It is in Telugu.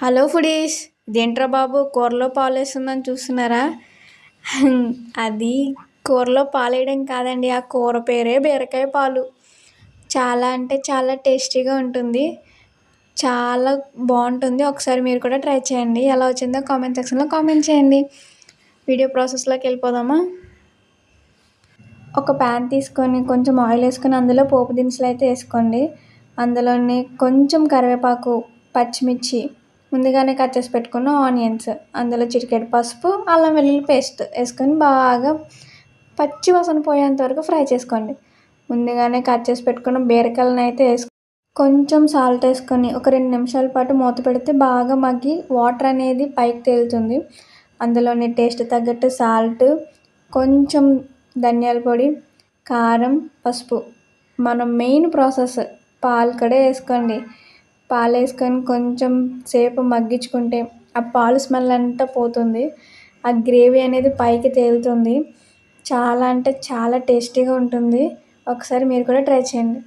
హలో ఫుడీస్, ఇదేంట్రా బాబు కూరలో పాలు వేస్తుందని చూస్తున్నారా? అది కూరలో పాలు వేయడం కాదండి, ఆ కూర పేరే బీరకాయ పాలు. చాలా అంటే చాలా టేస్టీగా ఉంటుంది, చాలా బాగుంటుంది. ఒకసారి మీరు కూడా ట్రై చేయండి. ఎలా వచ్చిందో కామెంట్ సెక్షన్లో కామెంట్ చేయండి. వీడియో ప్రాసెస్లోకి వెళ్ళిపోదామా? ఒక ప్యాన్ తీసుకొని కొంచెం ఆయిల్ వేసుకొని అందులో పోపు దినుసులు అయితే వేసుకోండి. అందులోని కొంచెం కరివేపాకు, పచ్చిమిర్చి, ముందుగానే కట్ చేసి పెట్టుకున్న ఆనియన్స్, అందులో చిటికెడు పసుపు, అల్లం వెల్లుల్లి పేస్ట్ వేసుకొని బాగా పచ్చి వాసన పోయేంత వరకు ఫ్రై చేసుకోండి. ముందుగానే కట్ చేసి పెట్టుకున్న బీరకాయలను అయితే కొంచెం సాల్ట్ వేసుకొని ఒక 2 నిమిషాల పాటు మూత పెడితే బాగా మగ్గి వాటర్ అనేది పైకి తేలుతుంది. అందులోని టేస్ట్ తగ్గట్టు సాల్ట్, కొంచెం ధనియాల పొడి, కారం, పసుపు, మనం మెయిన్ ప్రాసెస్ పాలు కూడా వేసుకోండి. పాలు వేసుకొని కొంచెం సేపు మగ్గించుకుంటే ఆ పాలు స్మెల్ అంతా పోతుంది, ఆ గ్రేవీ అనేది పైకి తేలుతుంది. చాలా అంటే చాలా టేస్టీగా ఉంటుంది. ఒకసారి మీరు కూడా ట్రై చేయండి.